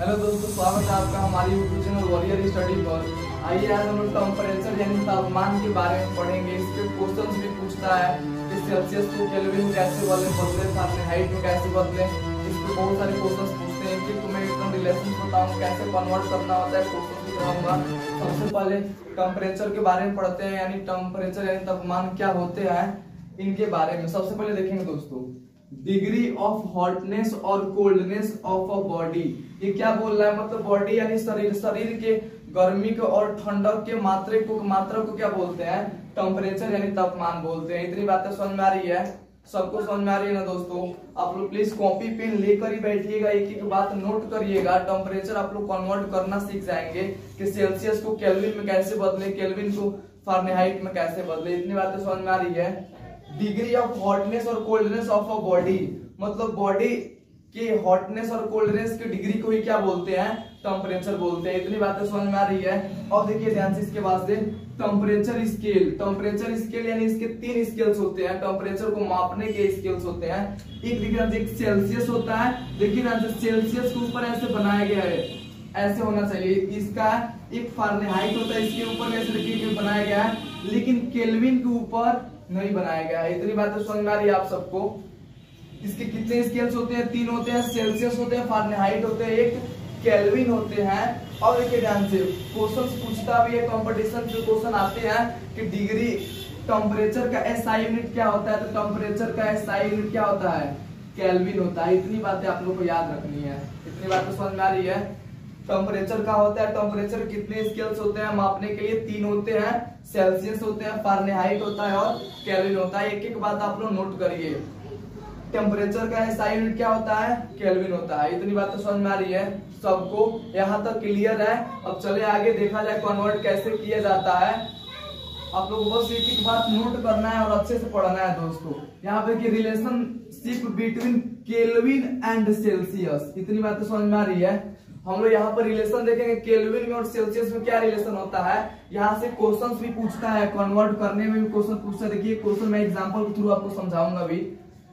Hello दोस्तों, स्वागत है आपका हमारे यूट्यूब चैनल वॉरियर स्टडी पर। आइए आज हम लोग टेम्परेचर यानी तापमान के बारे में पढ़ेंगे। इसके क्वेश्चन भी पूछता है कि सेल्सियस को केल्विन में कैसे बदले, फारेनहाइट में कैसे बदले। इस पे बहुत सारे क्वेश्चन पूछते हैं कि तुम्हें एकदम रिलेशन बताऊँ कैसे कन्वर्ट करना होता है। क्वेश्चन भी कराऊंगा। सबसे पहले टेम्परेचर के बारे में पढ़ते हैं, यानी टेम्परेचर यानी तापमान क्या होते हैं इनके बारे में। सबसे पहले देखेंगे दोस्तों, डिग्री ऑफ हॉटनेस और कोल्डनेस ऑफ अ बॉडी। ये क्या बोल रहा है, मतलब बॉडी यानी शरीर के गर्मी को और ठंडक के मात्रा को क्या बोलते हैं, टेम्परेचर यानी तापमान बोलते हैं। इतनी बातें समझ में आ रही है, सबको समझ में आ रही है ना दोस्तों। आप लोग प्लीज कॉपी पेन लेकर ही बैठिएगा, एक एक बात नोट करिएगा। टेम्परेचर आप लोग कन्वर्ट करना सीख जाएंगे कि सेल्सियस को केल्विन में कैसे बदले, केल्विन को फारेनहाइट में कैसे बदले। इतनी बातें समझ में आ रही है। डिग्री ऑफ हॉटनेस और कोल्डनेस ऑफ अ बॉडी, मतलब बॉडी के हॉटनेस और कोल्डनेस की डिग्री को ही क्या बोलते हैं, टेम्परेचर बोलते हैं। इतनी बातें समझ में आ रही है। और देखिए ध्यान से इसके बाद से टेम्परेचर स्केल यानी इसके 3 स्केल्स होते हैं। टेम्परेचर को मापने के स्केल्स होते हैं। एक देखिए एक सेल्सियस होता है, देखिए ध्यान से सेल्सियस के ऊपर ऐसे बनाया गया है, ऐसे होना चाहिए। इसका एक फारेनहाइट होता है, इसके ऊपर ऐसे देखिए बनाया गया है, लेकिन केल्विन के ऊपर नहीं बनाया गया है। इतनी बातें समझ में आ रही है आप सबको। इसके कितने स्केल्स होते हैं, 3 होते हैं। सेल्सियस होते हैं, फारेनहाइट होते हैं, एक केल्विन होते हैं। और देखिए ध्यान से क्वेश्चन पूछता भी है, कंपटीशन के क्वेश्चन आते हैं कि डिग्री टेम्परेचर का एसआई यूनिट क्या होता है, तो टेम्परेचर का एसआई यूनिट क्या होता है, केल्विन होता है। इतनी बातें आप लोग को याद रखनी है। इतनी बातें समझ में आ रही है। टेम्परेचर का होता है, टेम्परेचर कितने स्केल्स होते हैं मापने के लिए, 3 होते हैं। सेल्सियस होते हैं, फारेनहाइट होता है और केल्विन होता है। एक एक बात आप लोग नोट करिए। टेम्परेचर का एसआई यूनिट क्या होता है, केल्विन होता है। इतनी बात तो समझ में आ रही है सबको, यहाँ तक क्लियर है। अब चले आगे देखा जाए कन्वर्ट कैसे किया जाता है। आप लोग बस एक एक बात नोट करना है और अच्छे से पढ़ना है दोस्तों। यहाँ पे की relationship between kelvin and Celsius, इतनी बातें समझ में आ रही है। हम लोग यहाँ पर रिलेशन देखेंगे केल्विन में और सेल्सियस में क्या रिलेशन होता है। यहाँ से क्वेश्चंस भी पूछता है, कन्वर्ट करने में भी क्वेश्चन पूछता है। देखिए क्वेश्चन मैं एग्जांपल के थ्रू आपको समझाऊंगा भी।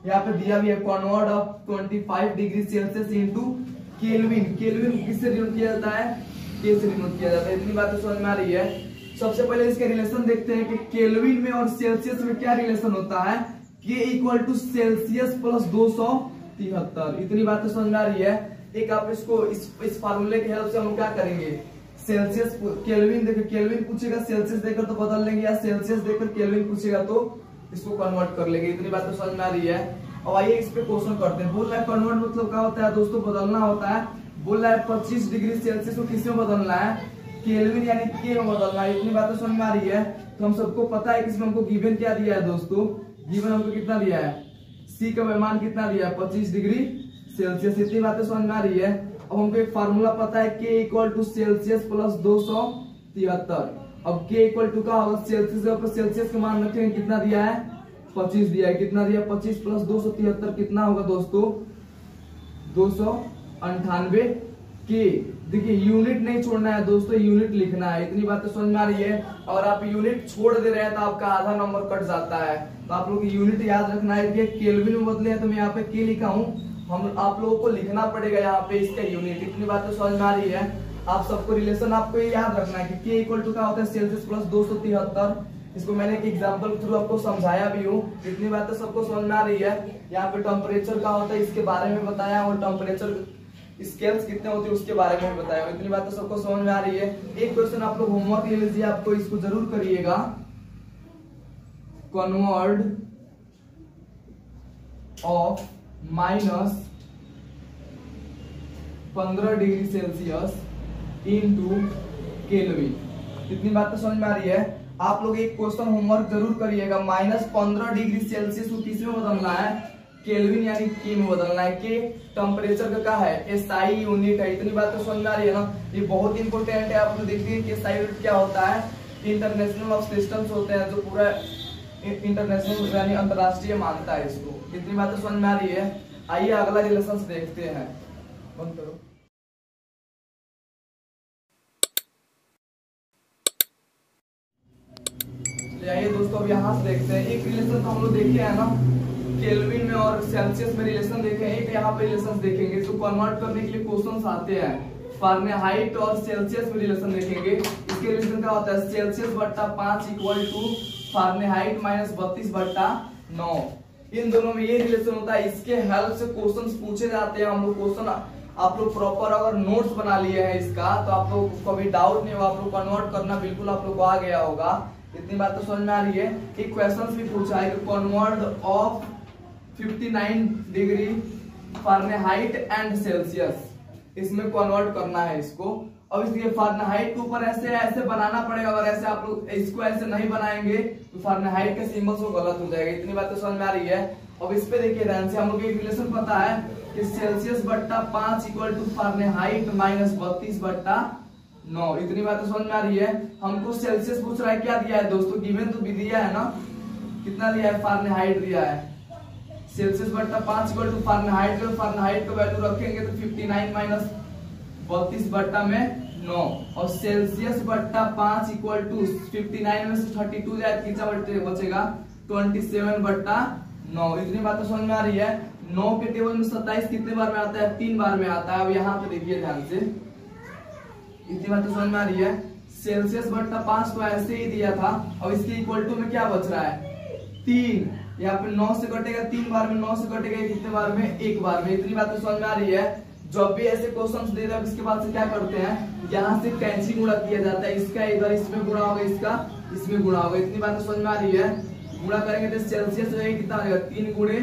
यहाँ पे दिया भी है, convert of 25 degree Celsius into kelvin. Kelvin किससे डिनोट किया जाता है, के से डिनोट किया जाता है। इतनी बातें समझ में आ रही है। सबसे पहले इसके रिलेशन देखते हैं कि केल्विन में और सेल्सियस में क्या रिलेशन होता है, के इक्वल टू सेल्सियस प्लस 273। इतनी बातें समझ में आ रही है। एक आप इसको इस फार्मूले की हेल्प से हम क्या करेंगे, सेल्सियस केल्विन देकर केल्विन पूछेगा, सेल्सियस देकर तो बदल लेंगे, या सेल्सियस देकर केल्विन पूछेगा तो इसको कन्वर्ट कर लेंगे। इतनी बात तो समझ में आ रही है। और आइए इस पे क्वेश्चन करते हैं। बोल रहा है कन्वर्ट मतलब क्या होता है दोस्तों, बदलना होता है। बोल रहा है 25 डिग्री सेल्सियस को किस में बदलना है, केल्विन यानी के में बदलना है। इतनी बात तो समझ में आ रही है। तो हम सबको पता है कि इसमें हमको गिवन क्या दिया है दोस्तों, गिवन हमको कितना दिया है, सी का मान कितना दिया है, 25 डिग्री सेल्सियस। इतनी बातें समझ में आ रही है। अब हमको एक फार्मूला पता है, के इक्वल टू सेल्सियस प्लस 273। अब के इक्वल टू का होगा सेल्सियस, पर सेल्सियस का मान रखेंगे कितना दिया है, 25 दिया है। कितना दिया, 25 प्लस 273 कितना होगा दोस्तों, 298 के। देखिए यूनिट नहीं छोड़ना है दोस्तों, यूनिट लिखना है। इतनी बातें समझ में आ रही है। और आप यूनिट छोड़ दे रहे हैं तो आपका आधा नंबर कट जाता है। तो आप लोग यूनिट याद रखना है कि केल्विन में बदले हैं तो मैं यहाँ पे के लिखा हूँ, हम आप लोगों को लिखना पड़ेगा यहाँ पे इसका यूनिट। इतनी बातें समझ में आ रही है। आप सबको रिलेशन आपको ये याद रखना है कि के इक्वल टू क्या होता है, सेल्सियस प्लस 273। इसको मैंने एक एग्जांपल के थ्रू आपको समझाया भी हूँ। इतनी बातें सबको समझ में आ रही है। यहाँ पे टेम्परेचर का होता है इसके बारे में बताया, और टेम्परेचर स्केल्स कितने होते हैं उसके बारे में बताया। इतनी बातें सबको समझ में आ रही है। एक क्वेश्चन आप लोग होमवर्क ले लीजिए, आपको इसको जरूर करिएगा। Convert of -15 degree Celsius into kelvin. इतनी बात तो समझ में आ रही है। आप लोग एक क्वेश्चन होमवर्क जरूर करिएगा। -15 डिग्री सेल्सियस को किस में बदलना है, केल्विन यानी के में बदलना है। के टेम्परेचर का क्या है, एसआई यूनिट है। इतनी बात तो समझ में आ रही है ना। ये बहुत इंपॉर्टेंट है। आप लोग देखिए कि एसआई यूनिट क्या होता है, इंटरनेशनल ऑफ सिस्टम्स होते हैं, जो पूरा इंटरनेशनल यानी अंतरराष्ट्रीय मानता है इसको। इतनी बात तो समझ में आ रही है। आइए अगला रिलेशन देखते हैं। बंद करो। आइए दोस्तों अब यहाँ से देखते हैं। एक रिलेशन तो हम लोग देखे है ना, केल्विन में और सेल्सियस में रिलेशन देखे हैं। एक यहाँ पे रिलेशन देखेंगे। तो कन्वर्ट करने के लिए क्वेश्चंस आते हैं फारेनहाइट और सेल्सियस में रिलेशन देखेंगे। इसके रिलेशन क्या होता है, सेल्सियस बट्टा 5 इक्वल टू फारेनहाइट माइनस 32/9। इन दोनों में ये रिलेशन होता है। इसके हेल्प से क्वेश्चंस पूछे जाते हैं। हम लोग क्वेश्चन आप लोग प्रॉपर अगर नोट्स बना लिए हैं इसका, तो आप लोग को कभी डाउट नहीं होगा, आप लोग कन्वर्ट करना बिल्कुल आप लोग को आ गया होगा। इतनी बात तो समझ में आ रही है। एक क्वेश्चन भी पूछा है कि convert of 59 degree Fahrenheit and Celsius, इसमें कन्वर्ट करना है इसको। अब इसलिए फारेनहाइट के ऊपर ऐसे ऐसे बनाना पड़ेगा। अगर ऐसे आप लोग इसको ऐसे नहीं बनाएंगे तो फारेनहाइट के सिंबल्स वो गलत हो जाएगा। इतनी बात तो समझ में आ रही है। अब इस पे देखिए ध्यान से, हम लोग एक रिलेशन पता है कि सेल्सियस बट्टा 5 इक्वल टू फारेनहाइट माइनस 32/9। इतनी बात तो समझ में आ रही है। हमको सेल्सियस पूछ रहा है, क्या दिया है दोस्तों, गिवन तो भी दिया है ना, कितना दिया है, फारेनहाइट दिया है। सेल्सियस बट्टा 5 इक्वल टू फारेनहाइट का वैल्यू रखेंगे तो 59 माइनस 32/9 और सेल्सियस बट्टा 5 इक्वल टू 59 में से 32 जाए कितना बचेगा, 27/9। इतनी बात तो समझ में आ रही है। 9 के टेबल में 27 कितने बार में आता है, 3 बार में आता है। अब यहाँ पे देखिए ध्यान से, इतनी बात तो समझ में आ रही है। सेल्सियस बट्टा 5 तो ऐसे ही दिया था। अब इसके इक्वल टू में क्या बच रहा है, 3। यहाँ पे 9 से कटेगा 3 बार में, 9 से कटेगा कितने बार में, 1 बार में। इतनी बात तो समझ में आ रही है। जब भी ऐसे क्वेश्चंस दे दो, इसके बाद से क्या करते हैं, यहाँ से कैंची गुणा किया जाता है। इसका इधर इसमें गुणा होगा, इसका इसमें गुणा होगा। इतनी बात तो समझ में आ रही है। गुणा करेंगे तो सेल्सियस जो है कितना हो जाएगा, 3 गुणे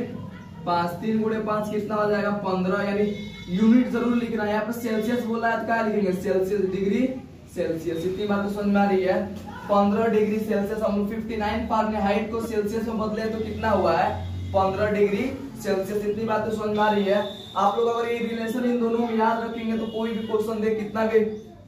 5, 3 गुणे 5 कितना हो जाएगा, 15। यानी यूनिट जरूर लिखना है। यहाँ पे सेल्सियस बोला है तो क्या लिखेंगे, सेल्सियस, डिग्री सेल्सियस। इतनी बात तो समझ में आ रही है। 15 डिग्री सेल्सियस। हम 59 फारेनहाइट को सेल्सियस में बदले तो कितना हुआ है, 15 डिग्री सेल्सियस। इतनी बात तो समझ में आ रही है। आप लोग अगर ये रिलेशन इन दोनों में याद रखेंगे तो कोई भी क्वेश्चन दे, कितना भी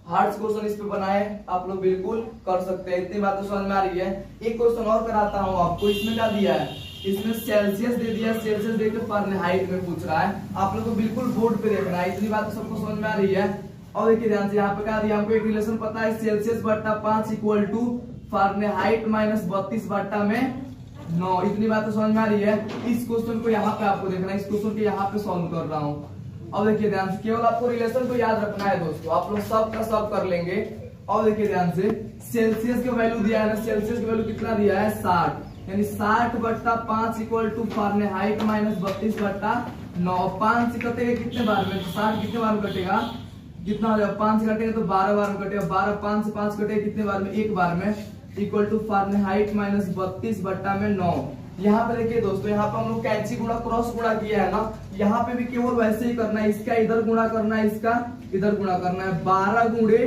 हार्ड क्वेश्चन इस पे बनाए, आप लोग बिल्कुल कर सकते हैं। इतनी बात तो समझ में आ रही है। एक क्वेश्चन और कराता हूँ आपको। इसमें क्या दिया है, इसमें सेल्सियस दे दिया, सेल्सियस दे के फारेनहाइट में पूछ रहा है। आप लोग को बिल्कुल बोर्ड पे देखना है। इतनी बात तो सबको समझ में आ रही है। और देखिए ध्यान से, यहाँ पे क्या दिया, हमको एक रिलेशन पता है, सेल्सियस बट्टा 5 इक्वल टू फारेनहाइट माइनस 32/9। इतनी बात तो समझ में आ रही है। इस क्वेश्चन को यहाँ पे आपको देखना है। इस क्वेश्चन को यहाँ पे सॉल्व कर रहा हूँ। अब देखिए ध्यान से, केवल आपको रिलेशन को याद रखना है दोस्तों। आप लोग सब का सब कर लेंगे। और देखिए ध्यान से, सेल्सियस का वैल्यू दिया है ना, सेल्सियस का वैल्यू कितना दिया है, 60। यानी 60/5 इक्वल टू फारेनहाइट माइनस 32/9। 5 से कटेगा कितने बार में, 60 कितने बार में कटेगा, कितना हो जाएगा, 5 से कटेगा तो 12 बार में कटेगा। 12, 5 से 5 कटेगा कितने बार में, 1 बार में। Equal to Fahrenheit minus 32/9। यहाँ पे देखिए दोस्तों, यहाँ पे हम लोग कैंची गुणा क्रॉस गुणा किया है ना, यहाँ पे भी केवल वैसे ही करना है। इसका इधर गुणा करना है, इसका इधर गुणा करना है। 12 गुणे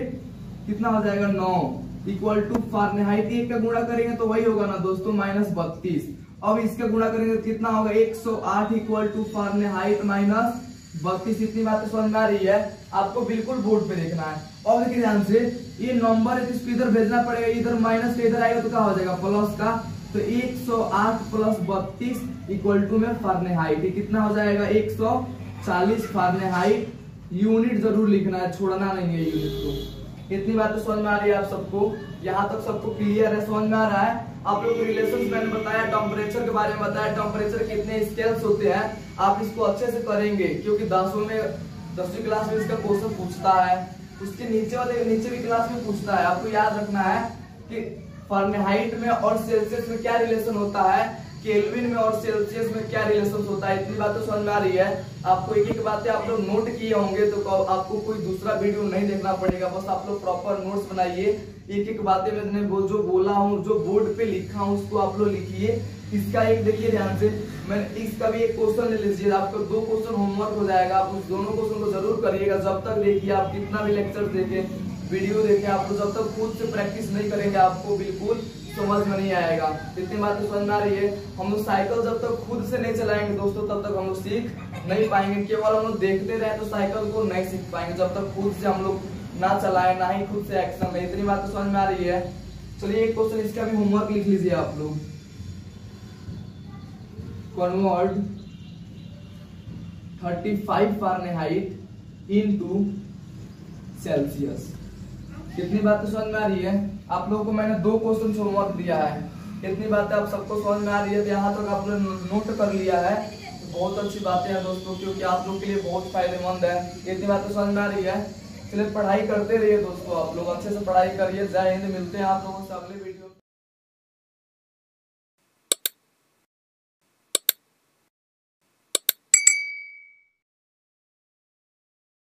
कितना हो जाएगा, 9 इक्वल टू फारेनहाइट, 1 का गुणा करेंगे तो वही होगा ना दोस्तों, माइनस 32। अब इसका गुणा करेंगे तो कितना होगा, 108 इक्वल टू फारेनहाइट माइनस 32। इतनी बात समझ में आ रही है। आपको बिल्कुल बोर्ड पे देखना है। और देखिए ध्यान से, ये नंबर है तो इसको इधर भेजना पड़ेगा। इधर माइनस का इधर आएगा तो क्या हो जाएगा, प्लस का। तो 108 प्लस 32 इक्वल टू में फारेनहाइट, कितना हो जाएगा, 140 फारेनहाइट। यूनिट जरूर लिखना है, छोड़ना नहीं है यूनिट को। इतनी बात तो समझ में आ रही है आप सबको, यहाँ तक सबको क्लियर है, समझ में आ रहा है। आप लोग को रिलेशंस मैंने बताया, टेम्परेचर के बारे में बताया, टेम्परेचर कितने स्केल्स होते हैं। आप इसको अच्छे से करेंगे क्योंकि 10वीं क्लास में इसका क्वेश्चन पूछता है। उसके नीचे भी क्लास में पूछता है। आपको याद रखना है कि फारेनहाइट में और सेल्सियस में क्या रिलेशन होता है, केल्विन में और सेल्सियस में क्या रिलेशन होता है। इतनी बात तो समझ में आ रही है। आपको एक एक बातें आप लोग नोट किए होंगे तो आपको कोई दूसरा वीडियो नहीं देखना पड़ेगा। बस आप लोग प्रॉपर नोट्स बनाइए। एक एक बातें मैंने जो बोला हूँ, जो बोर्ड पे लिखा हूँ, उसको आप लोग लिखिए। इसका एक देखिए ध्यान से, मैंने इसका भी एक क्वेश्चन ले लीजिए। आपको 2 क्वेश्चन होमवर्क हो जाएगा। आप उस दोनों क्वेश्चन को जरूर करिएगा। जब तक देखिए, आप कितना भी लेक्चर देखें, वीडियो देखें, आप लोग जब तक खुद से प्रैक्टिस नहीं करेंगे आपको बिल्कुल समझ में नहीं आएगा। इतनी बात तो समझ में आ रही है। हम लोग साइकिल जब तक खुद से नहीं चलाएंगे दोस्तों, तब तक हम लोग सीख नहीं पाएंगे। केवल हम लोग देखते रहे तो साइकिल को नहीं सीख पाएंगे, जब तक खुद से हम लोग ना चलाए, ना ही खुद से एक्शन में। इतनी बात तो समझ में आ रही है। चलिए एक क्वेश्चन इसका भी होमवर्क लिख लीजिए आप लोग। Convert 35 Fahrenheit into Celsius. कितनी बात तो समझ में आ रही है। आप लोगों को मैंने 2 क्वेश्चन होमवर्क दिया है। इतनी बातें आप सबको समझ में आ रही है। तो यहाँ तक आपने नोट कर लिया है, तो बहुत अच्छी बातें हैं दोस्तों, क्योंकि आप लोग के लिए बहुत फायदेमंद है। इतनी बात तो समझ में आ रही है। इसलिए पढ़ाई करते रहिए दोस्तों, आप लोग अच्छे से पढ़ाई करिए। जय हिंद, मिलते हैं आप लोगों से अगले वीडियो में।